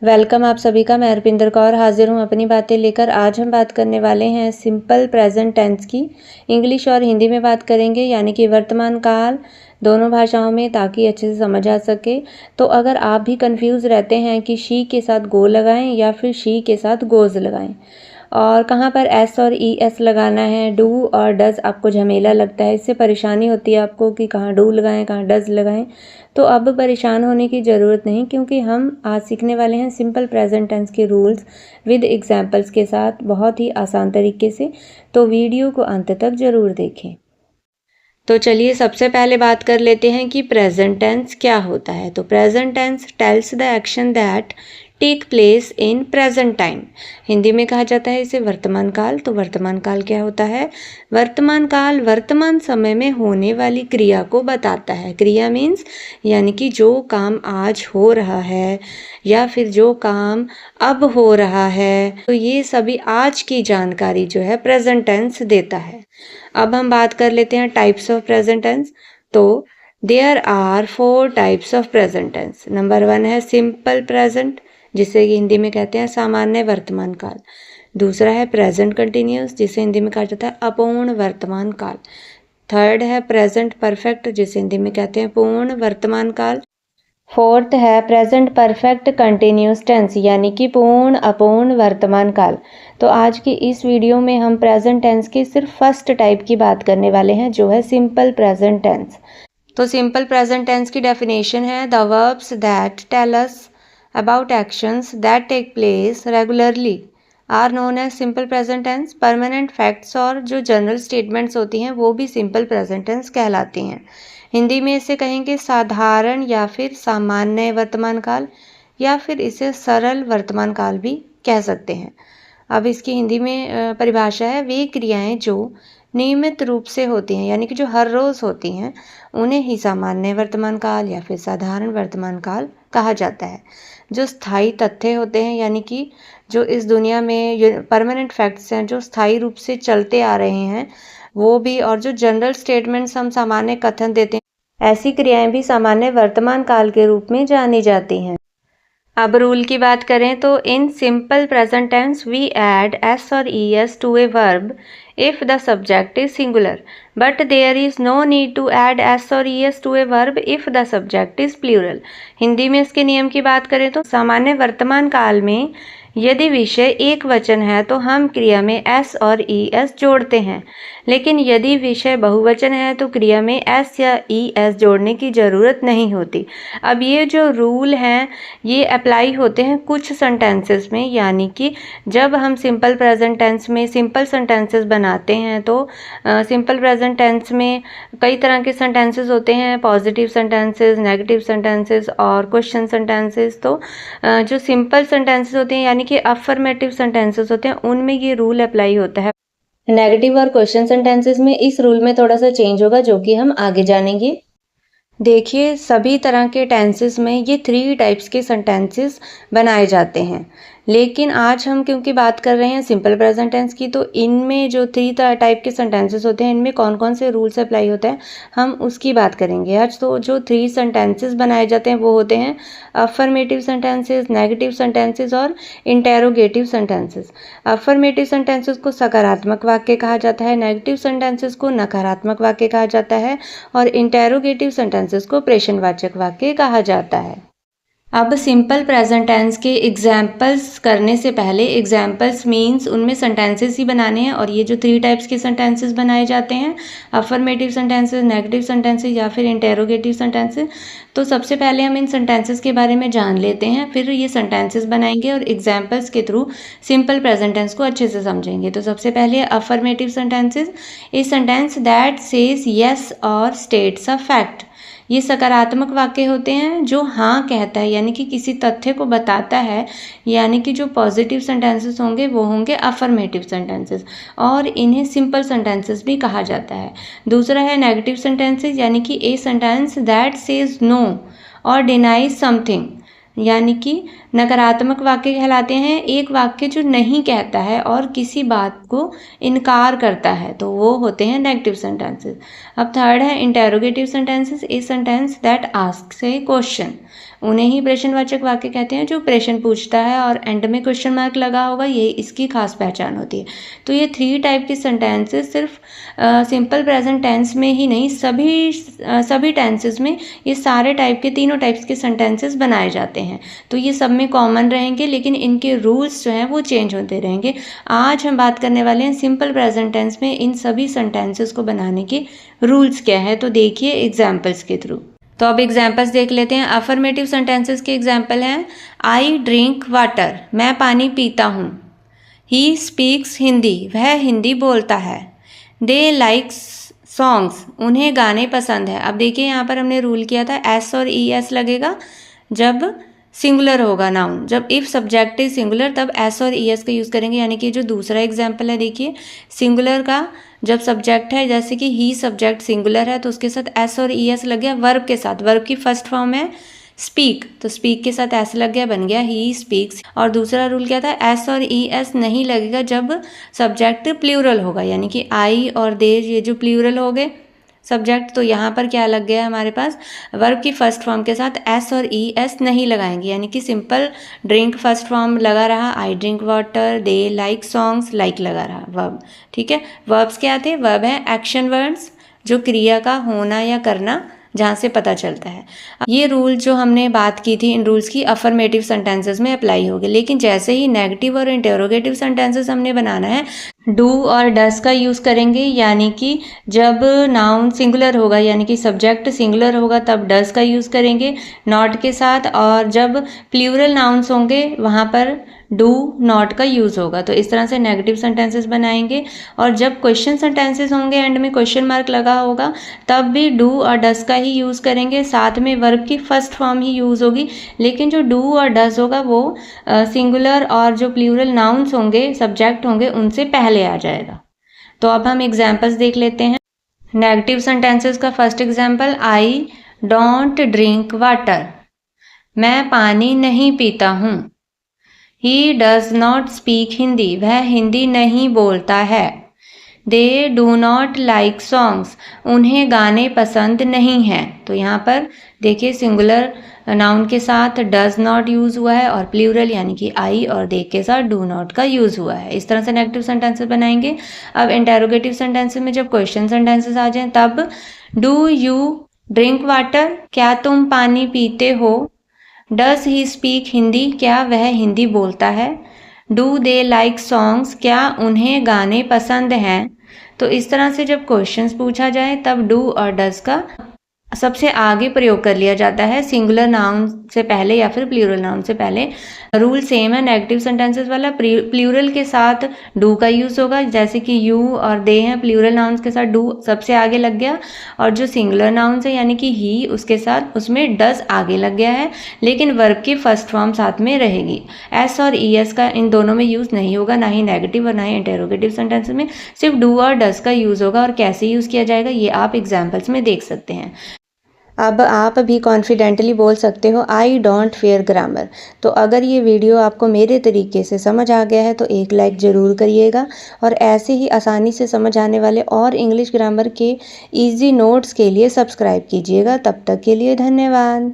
Welcome आप सभी का। मैं हरपिंदर कौर हाजिर हूँ अपनी बातें लेकर। आज हम बात करने वाले हैं सिंपल प्रेजेंट टेंस की। इंग्लिश और हिंदी में बात करेंगे, यानी कि वर्तमान काल, दोनों भाषाओं में, ताकि अच्छे से समझ आ सके। तो अगर आप भी कंफ्यूज रहते हैं कि शी के साथ गो लगाएं या फिर शी के साथ गोज लगाएं, और कहाँ पर एस और ई एस लगाना है, डू और डज आपको झमेला लगता है, इससे परेशानी होती है आपको कि कहाँ डू लगाएं कहाँ डज लगाएं, तो अब परेशान होने की ज़रूरत नहीं, क्योंकि हम आज सीखने वाले हैं सिंपल प्रेजेंट टेंस के रूल्स विद एग्जांपल्स के साथ, बहुत ही आसान तरीके से। तो वीडियो को अंत तक ज़रूर देखें। तो चलिए सबसे पहले बात कर लेते हैं कि प्रेजेंट टेंस क्या होता है। तो present tense tells the action that take place in present time. Hindi में कहा जाता है इसे वर्तमान काल। तो वर्तमान काल क्या होता है? वर्तमान काल वर्तमान समय में होने वाली क्रिया को बताता है। क्रिया मीन्स यानी कि जो काम आज हो रहा है या फिर जो काम अब हो रहा है, तो ये सभी आज की जानकारी जो है प्रेजेंट टेंस देता है। अब हम बात कर लेते हैं टाइप्स ऑफ प्रेजेंट टेंस। तो there are 4 types of present tense. Number 1 है सिंपल प्रेजेंट, जिसे हिंदी में कहते हैं सामान्य वर्तमान काल। दूसरा है प्रेजेंट कंटिन्यूस, जिसे हिंदी में कहा जाता है अपूर्ण वर्तमान काल। थर्ड है प्रेजेंट परफेक्ट, जिसे हिंदी में कहते हैं पूर्ण वर्तमान काल। फोर्थ है प्रेजेंट परफेक्ट कंटिन्यूस टेंस, यानी कि पूर्ण अपूर्ण वर्तमान काल। तो आज की इस वीडियो में हम प्रेजेंट टेंस की सिर्फ फर्स्ट टाइप की बात करने वाले हैं, जो है सिंपल प्रेजेंट टेंस। तो सिंपल प्रेजेंट टेंस की डेफिनेशन है the verbs that tell us about actions that take place regularly are known as simple present tense. Permanent facts और जो जनरल स्टेटमेंट्स होती हैं वो भी सिंपल प्रेजेंट टेंस कहलाती हैं। हिंदी में इसे कहेंगे साधारण या फिर सामान्य वर्तमान काल, या फिर इसे सरल वर्तमान काल भी कह सकते हैं। अब इसकी हिंदी में परिभाषा है वे क्रियाएं जो नियमित रूप से होती हैं, यानी कि जो हर रोज होती हैं, उन्हें ही सामान्य वर्तमान काल या फिर साधारण वर्तमान काल कहा जाता है। जो स्थायी तथ्य होते हैं, यानी कि जो इस दुनिया में परमानेंट फैक्ट्स हैं, जो स्थायी रूप से चलते आ रहे हैं, वो भी, और जो जनरल स्टेटमेंट्स हम सामान्य कथन देते हैं, ऐसी क्रियाएं भी सामान्य वर्तमान काल के रूप में जानी जाती हैं। अब रूल की बात करें तो in simple present tense we add S और E S to a verb if the subject is singular, but there is no need to add s or es to a verb if the subject is plural। Hindi में इसके नियम की बात करें तो सामान्य वर्तमान काल में यदि विषय एक वचन है तो हम क्रिया में s और es जोड़ते हैं, लेकिन यदि विषय बहुवचन है तो क्रिया में s या es जोड़ने की ज़रूरत नहीं होती। अब ये जो रूल हैं ये अप्लाई होते हैं कुछ सेंटेंसेस में, यानी कि जब हम सिंपल प्रेजेंट टेंस में सिंपल सेंटेंसेस बनाते हैं तो सिंपल प्रेजेंट टेंस में कई तरह के सेंटेंसेस होते हैं, पॉजिटिव सेंटेंसेस, नेगेटिव सेंटेंसेस और क्वेश्चन सेंटेंसेस। तो जो सिंपल सेंटेंसेस होते हैं, यानी कि अफर्मेटिव सेंटेंसेस होते हैं, उनमें ये रूल अप्लाई होता है। नेगेटिव और क्वेश्चन सेंटेंसेस में इस रूल में थोड़ा सा चेंज होगा, जो कि हम आगे जानेंगे। देखिए सभी तरह के टेंसेस में ये 3 टाइप्स के सेंटेंसेस बनाए जाते हैं, लेकिन आज हम क्योंकि बात कर रहे हैं सिंपल प्रेजेंट टेंस की, तो इनमें जो 3 टाइप के सेंटेंसेस होते हैं, इनमें कौन कौन से रूल्स अप्लाई होते हैं हम उसकी बात करेंगे आज। तो जो 3 सेंटेंसेस बनाए जाते हैं वो होते हैं अफर्मेटिव सेंटेंसेस, नेगेटिव सेंटेंसेस और इंटेरोगेटिव सेंटेंसेस। अफर्मेटिव सेंटेंसेस को सकारात्मक वाक्य कहा जाता है, नेगेटिव सेंटेंसेस को नकारात्मक वाक्य कहा जाता है, और इंटेरोगेटिव सेंटेंसेस को प्रश्नवाचक वाक्य कहा जाता है। अब सिंपल प्रेजेंट टेंस के एग्जाम्पल्स करने से पहले, एग्जाम्पल्स मीन्स उनमें सेंटेंसेस ही बनाने हैं, और ये जो 3 टाइप्स के सेंटेंसेस बनाए जाते हैं, अफर्मेटिव सेंटेंसेस, नेगेटिव सेंटेंसेस या फिर इंटेरोगेटिव सेंटेंसेस, तो सबसे पहले हम इन सेंटेंसेस के बारे में जान लेते हैं, फिर ये सेंटेंसेस बनाएंगे और एग्जाम्पल्स के थ्रू सिंपल प्रेजेंट टेंस को अच्छे से समझेंगे। तो सबसे पहले affirmative sentences, A sentence that says yes और स्टेट्स अ फैक्ट। ये सकारात्मक वाक्य होते हैं जो हाँ कहता है, यानी कि किसी तथ्य को बताता है, यानी कि जो पॉजिटिव सेंटेंसेस होंगे वो होंगे अफर्मेटिव सेंटेंसेस, और इन्हें सिंपल सेंटेंसेस भी कहा जाता है। दूसरा है नेगेटिव सेंटेंसेस, यानी कि a sentence that says no or denies something, यानी कि नकारात्मक वाक्य कहलाते हैं एक वाक्य जो नहीं कहता है और किसी बात को इनकार करता है, तो वो होते हैं नेगेटिव सेंटेंसेस। अब थर्ड है interrogative sentences, A sentence that asks A question. उन्हें ही प्रश्नवाचक वाक्य कहते हैं जो प्रश्न पूछता है और एंड में क्वेश्चन मार्क लगा होगा, ये इसकी खास पहचान होती है। तो ये 3 टाइप के सेंटेंसेस सिर्फ सिंपल प्रेजेंट टेंस में ही नहीं, सभी टेंसेस में ये सारे टाइप के, तीनों टाइप्स के सेंटेंसेस बनाए जाते हैं। तो ये सब में कॉमन रहेंगे, लेकिन इनके रूल्स जो हैं वो चेंज होते रहेंगे। आज हम बात करने वाले हैं सिंपल प्रेजेंट टेंस में इन सभी सेंटेंसेस को बनाने के रूल्स क्या है। तो देखिए एग्जाम्पल्स के थ्रू। तो अब एग्जाम्पल्स देख लेते हैं। अफर्मेटिव सेंटेंसेस के एग्जाम्पल हैं, आई ड्रिंक वाटर, मैं पानी पीता हूँ। ही स्पीक्स हिंदी, वह हिंदी बोलता है। दे लाइक्स सॉन्ग्स, उन्हें गाने पसंद है। अब देखिए यहाँ पर हमने रूल किया था एस और ई एस लगेगा जब सिंगुलर होगा नाउन। जब इफ सब्जेक्ट इज सिंगुलर तब एस और ई एस का यूज़ करेंगे। यानी कि जो दूसरा एग्जाम्पल है देखिए, सिंगुलर का जब सब्जेक्ट है, जैसे कि ही सब्जेक्ट सिंगुलर है तो उसके साथ एस और ई एस लग गया वर्ब के साथ। वर्ब की फर्स्ट फॉर्म है स्पीक, तो स्पीक के साथ एस लग गया, बन गया ही स्पीक्स। और दूसरा रूल क्या था, एस और ई एस नहीं लगेगा जब सब्जेक्ट प्लूरल होगा। यानी कि आई और दे ये जो प्लूरल हो गए सब्जेक्ट, तो यहाँ पर क्या लग गया हमारे पास, वर्ब की फर्स्ट फॉर्म के साथ एस और ई एस नहीं लगाएंगे। यानी कि सिंपल ड्रिंक फर्स्ट फॉर्म लगा रहा, I drink water, they like songs, like लगा रहा वर्ब। ठीक है, वर्ब्स क्या थे, वर्ब है एक्शन वर्ड्स जो क्रिया का होना या करना जहाँ से पता चलता है। ये रूल जो हमने बात की थी, इन रूल्स की अफर्मेटिव सेंटेंसेस में अप्लाई होगी। लेकिन जैसे ही नेगेटिव और इंटेरोगेटिव सेंटेंसेस हमने बनाना है, डू और डस का यूज़ करेंगे। यानी कि जब नाउन सिंगुलर होगा, यानी कि सब्जेक्ट सिंगुलर होगा, तब डस का यूज़ करेंगे नॉट के साथ। और जब प्लूरल नाउन्स होंगे वहाँ पर डू नॉट का यूज़ होगा। तो इस तरह से नेगेटिव सेंटेंसेस बनाएंगे। और जब क्वेश्चन सेंटेंसेस होंगे, एंड में क्वेश्चन मार्क लगा होगा, तब भी डू और डस का ही यूज़ करेंगे। साथ में वर्ब की फर्स्ट फॉर्म ही यूज़ होगी। लेकिन जो डू और डस होगा वो सिंगुलर और जो प्लूरल नाउन्स होंगे, सब्जेक्ट होंगे, उनसे पहले आ जाएगा। तो अब हम एग्जाम्पल्स देख लेते हैं। नेगेटिव सेंटेंसेस का first example, I don't drink water, मैं पानी नहीं पीता हूँ। He does not speak Hindi, वह हिंदी नहीं बोलता है। They do not like songs, उन्हें गाने पसंद नहीं हैं। तो यहाँ पर देखिए सिंगुलर नाउन के साथ डज नॉट यूज़ हुआ है और प्लूरल यानी कि आई और दे के साथ डू नॉट का यूज़ हुआ है। इस तरह से नेगेटिव सेंटेंसेस बनाएंगे। अब इंटेरोगेटिव सेंटेंसेस में जब क्वेश्चन सेंटेंसेस आ जाएं, तब डू यू ड्रिंक वाटर, क्या तुम पानी पीते हो। डज ही स्पीक हिंदी, क्या वह हिंदी बोलता है। डू दे लाइक सॉन्ग्स, क्या उन्हें गाने पसंद हैं। तो इस तरह से जब क्वेश्चंस पूछा जाए तब डू और डज का सबसे आगे प्रयोग कर लिया जाता है, सिंगुलर नाउन से पहले या फिर प्लूरल नाउन से पहले। रूल सेम है नेगेटिव सेंटेंसेस वाला, प्लूरल के साथ डू का यूज़ होगा। जैसे कि यू और दे हैं, प्लूरल नाउन्स के साथ डू सबसे आगे लग गया। और जो सिंगुलर नाउन्स है यानी कि ही, उसके साथ उसमें डज आगे लग गया है। लेकिन वर्ब की फर्स्ट फॉर्म साथ में रहेगी। एस और ई एस का इन दोनों में यूज़ नहीं होगा, ना ही नेगेटिव और ना ही इंटेरोगेटिव सेंटेंसेस में। सिर्फ डू और डज का यूज़ होगा। और कैसे यूज़ किया जाएगा ये आप एग्जाम्पल्स में देख सकते हैं। अब आप भी कॉन्फिडेंटली बोल सकते हो, आई डोंट फेयर ग्रामर। तो अगर ये वीडियो आपको मेरे तरीके से समझ आ गया है तो एक लाइक ज़रूर करिएगा। और ऐसे ही आसानी से समझ आने वाले और इंग्लिश ग्रामर के इजी नोट्स के लिए सब्सक्राइब कीजिएगा। तब तक के लिए धन्यवाद।